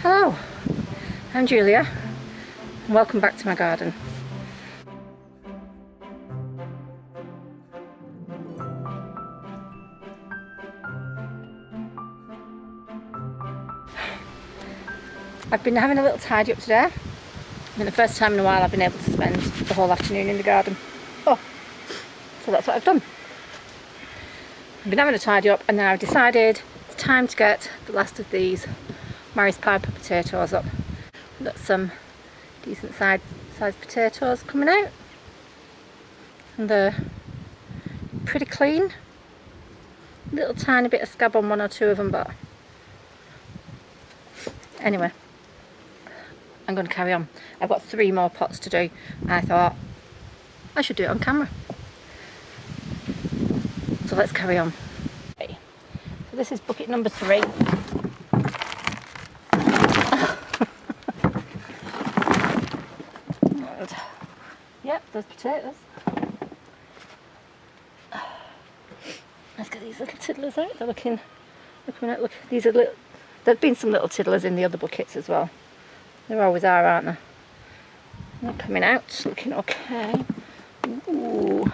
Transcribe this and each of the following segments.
Hello, I'm Julia and welcome back to my garden. I've been having a little tidy up today. And the first time in a while I've been able to spend the whole afternoon in the garden. So that's what I've done. I've been having a tidy up and then I've decided it's time to get the last of these Maris Piper potatoes up. We've got some decent sized potatoes coming out and they're pretty clean. Little tiny bit of scab on one or two of them, but anyway, I'm going to carry on. I've got 3 more pots to do and I thought I should do it on camera. So let's carry on. Okay. So this is bucket number 3. Yep, there's potatoes. Let's get these little tiddlers out. They're looking look, these are little. There've been some little tiddlers in the other buckets as well. There always are, aren't there? They're coming out, looking okay. Ooh.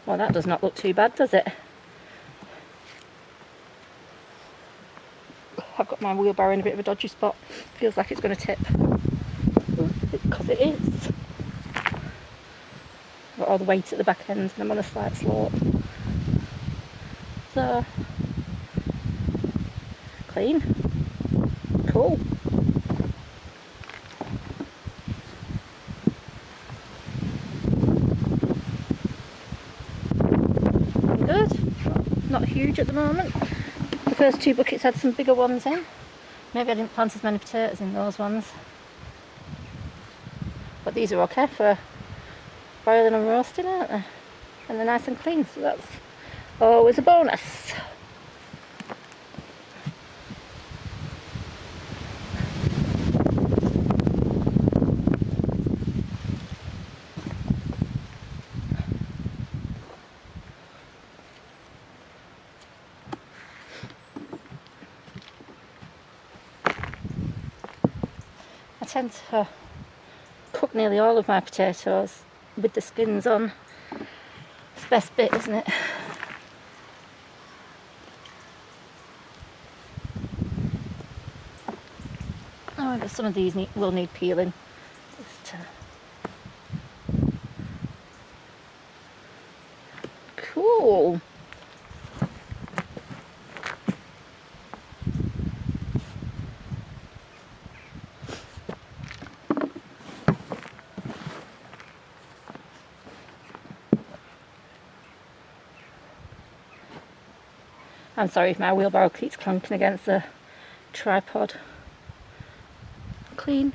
Well, that does not look too bad, does it? I've got my wheelbarrow in a bit of a dodgy spot. Feels like it's going to tip. Because it is. I've got all the weight at the back end and I'm on a slight slope. So, clean. Cool. Good. Not huge at the moment. The first 2 buckets had some bigger ones in. Maybe I didn't plant as many potatoes in those ones. But these are okay for boiling and roasting, aren't they? And they're nice and clean, so that's always a bonus. I tend to cook nearly all of my potatoes with the skins on. It's the best bit, isn't it? However, some of these will need peeling. Cool. I'm sorry if my wheelbarrow keeps clunking against the tripod. Clean.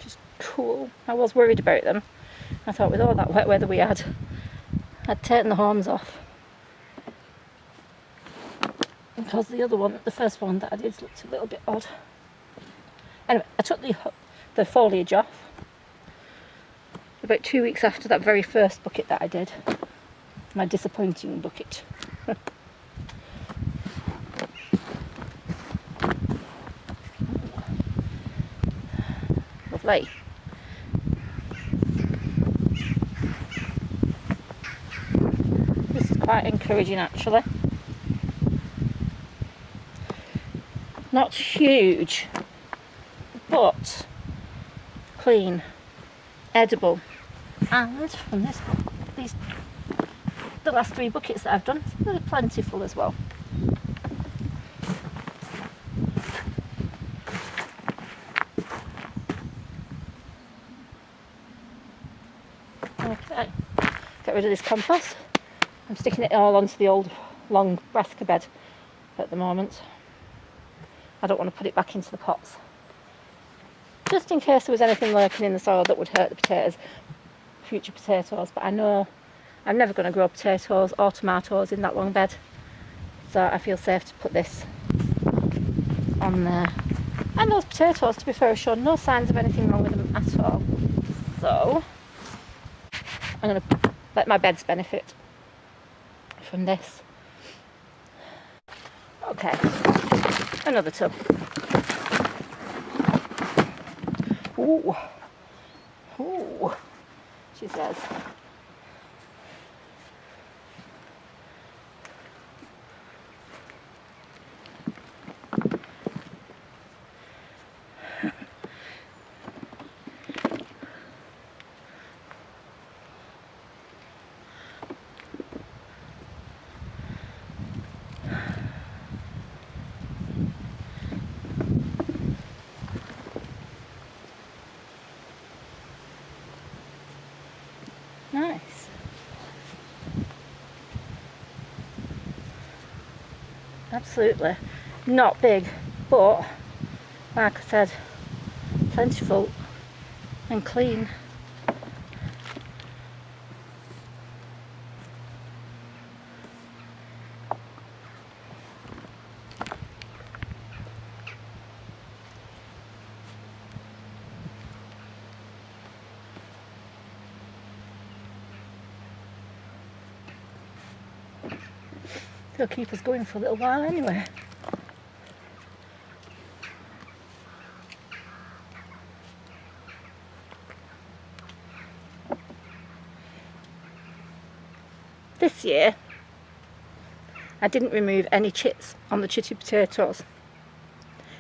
Just cool. I was worried about them. I thought with all that wet weather we had, I'd taken the horns off. Because the other one, the first one that I did, looked a little bit odd. Anyway, I took the foliage off about 2 weeks after that very first bucket that I did. My disappointing bucket. Lovely. This is quite encouraging actually. Not huge, but clean, edible, and from the last 3 buckets that I've done, they're plentiful as well. Okay, get rid of this compost. I'm sticking it all onto the old long brassica bed at the moment. I don't want to put it back into the pots. Just in case there was anything lurking in the soil that would hurt the potatoes, future potatoes, but I know I'm never going to grow potatoes or tomatoes in that long bed, so I feel safe to put this on there. And those potatoes, to be fair, have shown no signs of anything wrong with them at all. So I'm going to let my beds benefit from this. Okay, Another tub. Ooh. Ooh, she says. Nice. Absolutely. Not big, but like I said, plentiful and clean. It'll keep us going for a little while anyway. This year I didn't remove any chits on the chitty potatoes.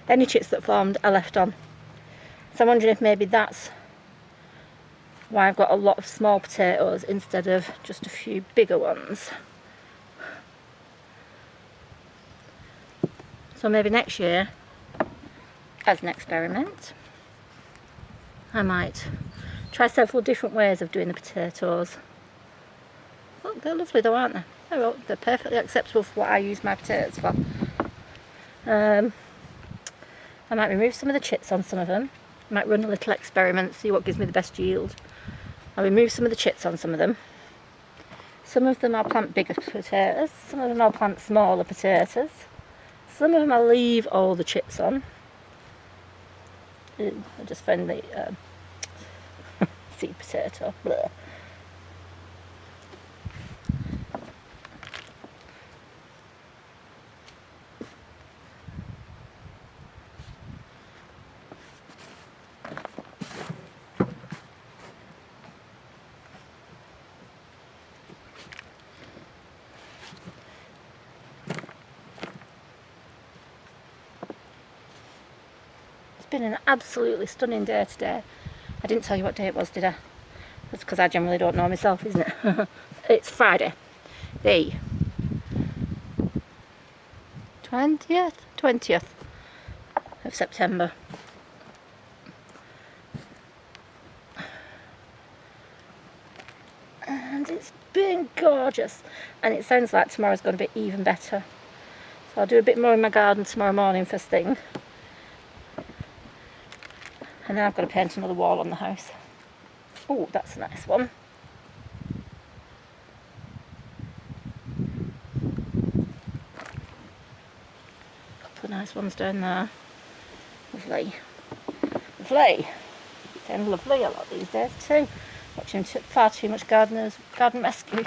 Any chits that formed I left on. So I'm wondering if maybe that's why I've got a lot of small potatoes instead of just a few bigger ones. So maybe next year, as an experiment, I might try several different ways of doing the potatoes. Look, they're lovely though, aren't they? They're perfectly acceptable for what I use my potatoes for. I might remove some of the chits on some of them. I might run a little experiment, see what gives me the best yield. I'll remove some of the chits on some of them. Some of them I'll plant bigger potatoes, some of them I'll plant smaller potatoes. Some of them I'll leave all the chits on. I just found the seed potato. Blech. It's been an absolutely stunning day today. I didn't tell you what day it was, did I? That's because I generally don't know myself, isn't it? It's Friday, the 20th of September. And it's been gorgeous, and it sounds like tomorrow's going to be even better. So I'll do a bit more in my garden tomorrow morning first thing. And then I've got to paint another wall on the house. Oh, that's a nice one. Couple of nice ones down there. Lovely. Lovely. Sounds lovely a lot these days too. Watching far too much Garden Rescue.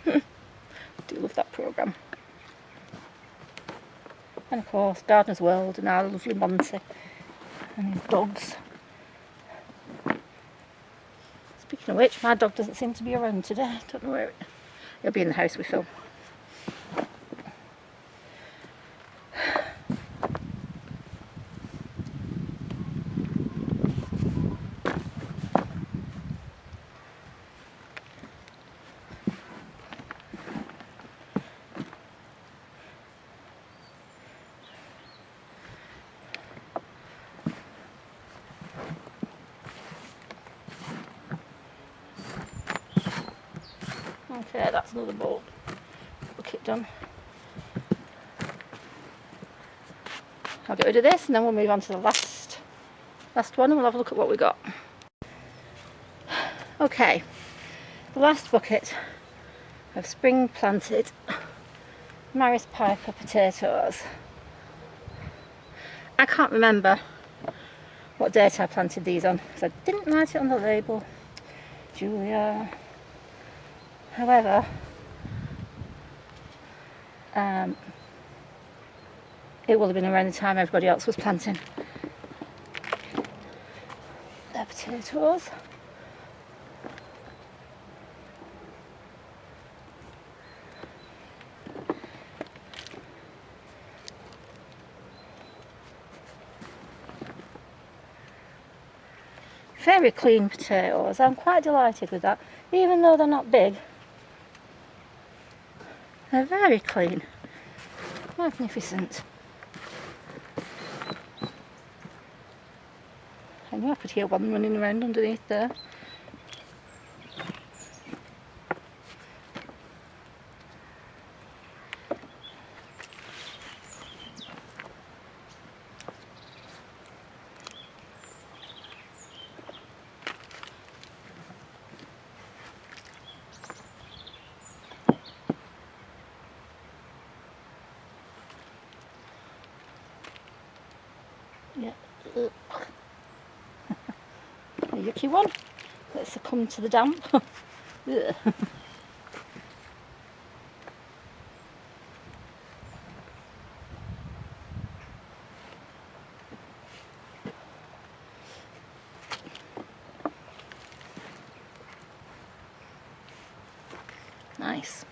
I do love that programme. And of course, Gardener's World and our lovely Monty and his dogs. Speaking of which, my dog doesn't seem to be around today. Don't know where he'll be in the house with Phil. Okay, that's another bucket done. I'll get rid of this and then we'll move on to the last one and we'll have a look at what we got. Okay, the last bucket of spring planted Maris Piper potatoes. I can't remember what date I planted these on because I didn't write it on the label, Julia. However, It will have been around the time everybody else was planting their potatoes. Very clean potatoes. I'm quite delighted with that. Even though they're not big, they're very clean. Magnificent. I knew I could hear one running around underneath there. Yeah. A yucky one. Let's succumb to the damp. Nice.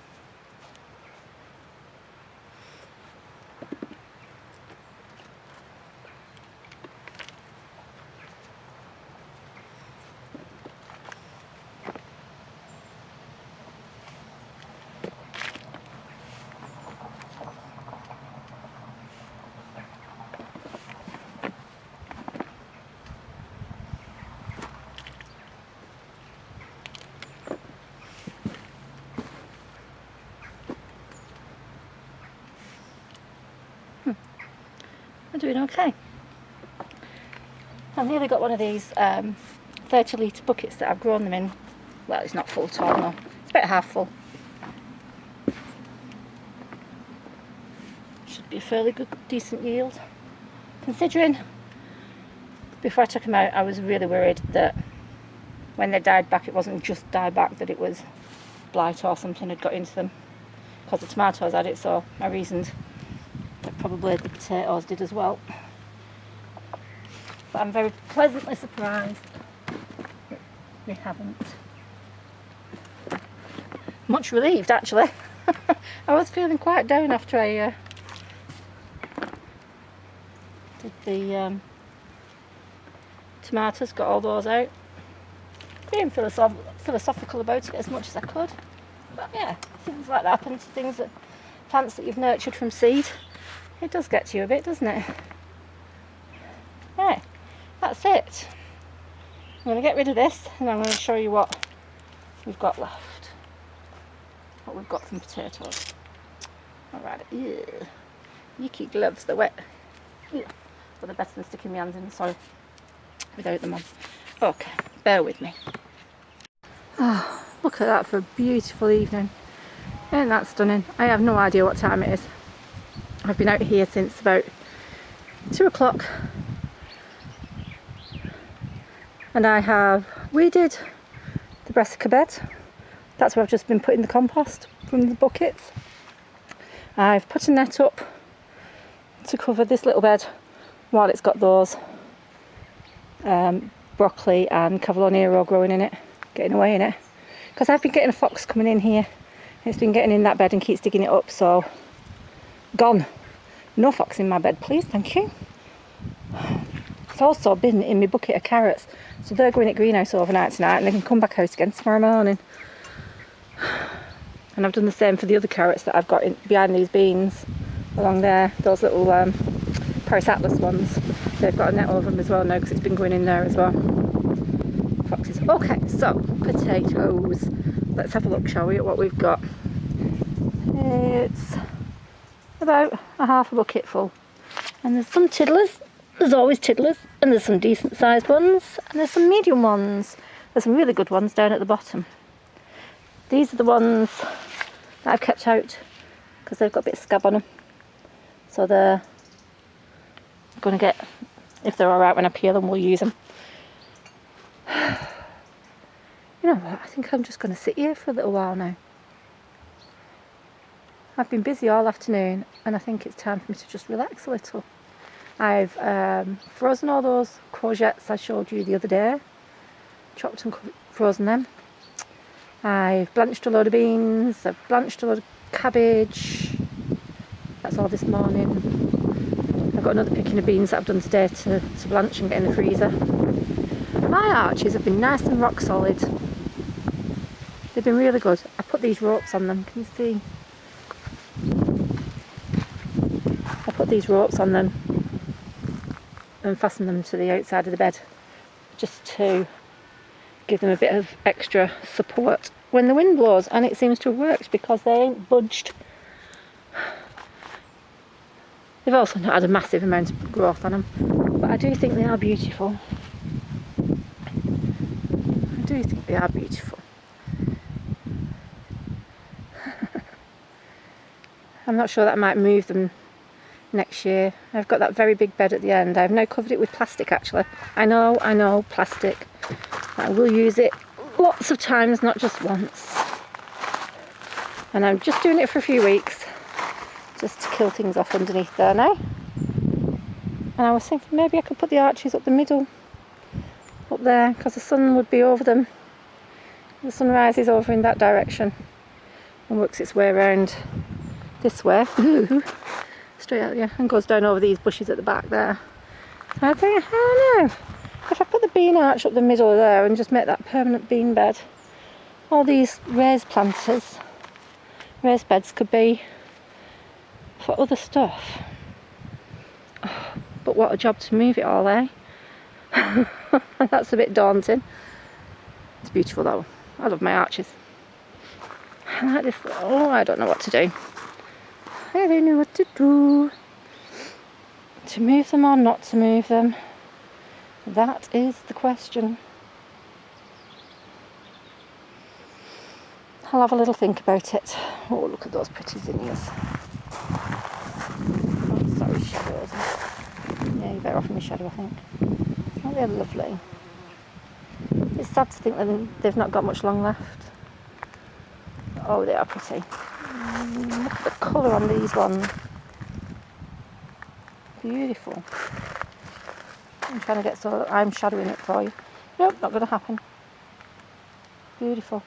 I'm doing okay. I've nearly got one of these 30 litre buckets that I've grown them in. Well, it's not full at all, no. It's about half full. Should be a fairly good, decent yield. Considering, before I took them out, I was really worried that when they died back, it wasn't just dieback, that it was blight or something had got into them. Because the tomatoes had it, so I reasoned that probably the potatoes did as well. But I'm very pleasantly surprised that they haven't. Much relieved, actually. I was feeling quite down after I did the tomatoes, got all those out. Being philosophical about it as much as I could. But yeah, things like that happen to things that plants that you've nurtured from seed. It does get to you a bit, doesn't it? Right, that's it. I'm going to get rid of this and I'm going to show you what we've got left. What we've got from potatoes. Alright, yucky gloves, they're wet. But they're better than sticking my hands in the soil without them on. Okay, bear with me. Oh, look at that for a beautiful evening. Isn't that stunning? I have no idea what time it is. I've been out here since about 2 o'clock. And I have weeded the brassica bed. That's where I've just been putting the compost from the buckets. I've put a net up to cover this little bed while it's got those broccoli and cavallonero growing in it, getting away in it. Because I've been getting a fox coming in here. It's been getting in that bed and keeps digging it up, so gone. No fox in my bed, please, thank you. It's also been in my bucket of carrots, so they're going at greenhouse overnight tonight and they can come back out again tomorrow morning. And I've done the same for the other carrots that I've got in, behind these beans along there, those little Paris Atlas ones. They've got a net over them as well now because it's been going in there as well. Foxes. Okay, so potatoes. Let's have a look, shall we, at what we've got. It's about a half a bucket full. And there's some tiddlers. There's always tiddlers. And there's some decent sized ones. And there's some medium ones. There's some really good ones down at the bottom. These are the ones that I've kept out because they've got a bit of scab on them. So they're going to get, if they're alright when I peel them, we'll use them. You know what, I think I'm just going to sit here for a little while now. I've been busy all afternoon and I think it's time for me to just relax a little. I've frozen all those courgettes I showed you the other day, chopped and frozen them. I've blanched a load of beans, I've blanched a load of cabbage. That's all this morning. I've got another picking of beans that I've done today to blanch and get in the freezer. My arches have been nice and rock solid. They've been really good. I put these ropes on them, can you see? I put these ropes on them and fasten them to the outside of the bed just to give them a bit of extra support when the wind blows, and it seems to have worked because they ain't budged. They've also not had a massive amount of growth on them, but I do think they are beautiful. I do think they are beautiful. I'm not sure that I might move them next year. I've got that very big bed at the end. I've now covered it with plastic actually. I know, plastic. I will use it lots of times, not just once. And I'm just doing it for a few weeks, just to kill things off underneath there now. And I was thinking maybe I could put the arches up the middle, up there, because the sun would be over them. The sun rises over in that direction and works its way around this way. Ooh. Straight out, yeah, and goes down over these bushes at the back there. So I think, I don't know, if I put the bean arch up the middle there and just make that permanent bean bed, all these raised beds could be for other stuff. Oh, but what a job to move it all, eh? That's a bit daunting. It's beautiful though. I love my arches. I like this. Oh, I don't know what to do. I don't know what to do. To move them or not to move them? That is the question. I'll have a little think about it. Oh, look at those pretty zinnias. Oh, sorry, shadow, isn't it? Yeah, you're better off in the shadow, I think. Oh, they're lovely. It's sad to think that they've not got much long left. Oh, they are pretty. Look at the colour on these ones. Beautiful. I'm trying to get so that I'm shadowing it for you. Nope, not going to happen. Beautiful.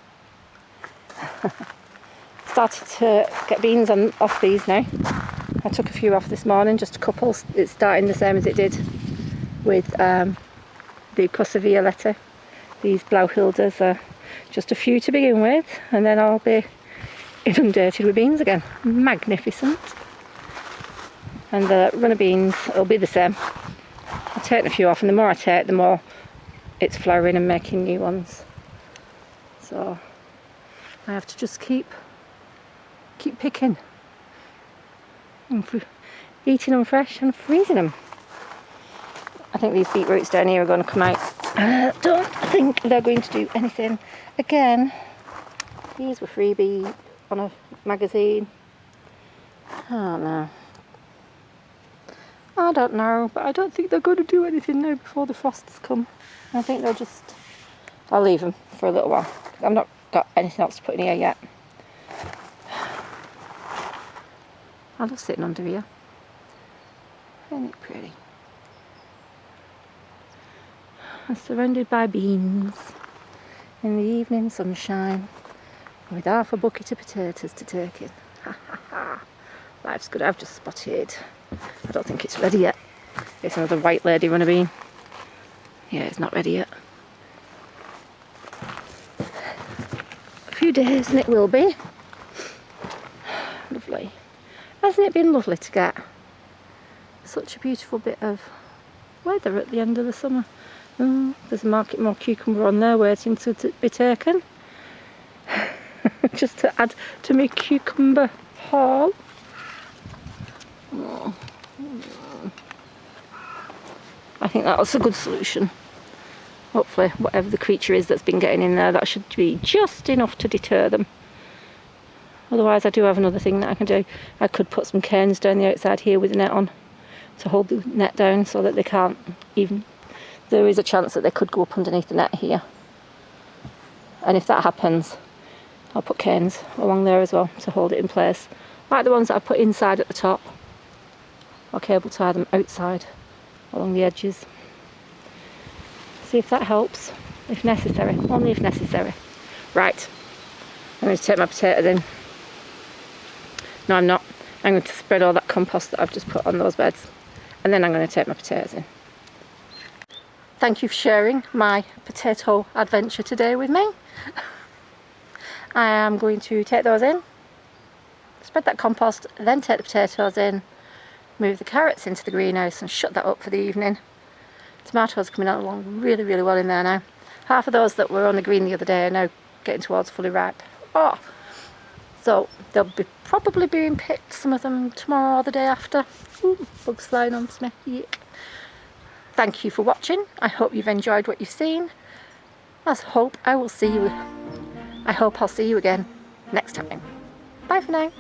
Started to get beans off these now. I took a few off this morning, just a couple. It's starting the same as it did with the Cosa Violetta. These Blauhilders are just a few to begin with, and then I'll be inundated with beans again. Magnificent. And the runner beans will be the same. I've taken a few off, and the more I take, the more it's flowering and making new ones. So I have to just keep picking and eating them fresh and freezing them. I think these beetroots down here are going to come out. I don't think they're going to do anything again. These were freebie on a magazine. I don't know, but I don't think they're going to do anything now before the frosts come. I think I'll leave them for a little while. I've not got anything else to put in here yet. I love sitting under here. Isn't it pretty? I'm surrounded by beans in the evening sunshine with half a bucket of potatoes to take in. Ha ha ha. Life's good. I've just spotted. I don't think it's ready yet. It's another white lady runner bean. Yeah, it's not ready yet. A few days and it will be. Lovely. Hasn't it been lovely to get such a beautiful bit of weather at the end of the summer? Oh, there's a market more cucumber on there waiting to be taken. Just to add to my cucumber haul. Oh. I think that was a good solution. Hopefully whatever the creature is that's been getting in there, that should be just enough to deter them. Otherwise I do have another thing that I can do. I could put some canes down the outside here with the net on to hold the net down so that they can't even... There is a chance that they could go up underneath the net here. And if that happens, I'll put canes along there as well to hold it in place. like the ones that I put inside at the top, or cable tie them outside along the edges. See if that helps, if necessary, only if necessary. Right, I'm going to take my potatoes in. No, I'm not. I'm going to spread all that compost that I've just put on those beds, and then I'm going to take my potatoes in. Thank you for sharing my potato adventure today with me. I am going to take those in, spread that compost, then take the potatoes in, move the carrots into the greenhouse and shut that up for the evening. Tomatoes coming out along really, really well in there now. Half of those that were on the green the other day are now getting towards fully ripe. Oh, so they'll be probably being picked, some of them tomorrow or the day after. Ooh, bugs flying onto me. Yuck. Thank you for watching. I hope you've enjoyed what you've seen. I hope I'll see you again next time. Bye for now.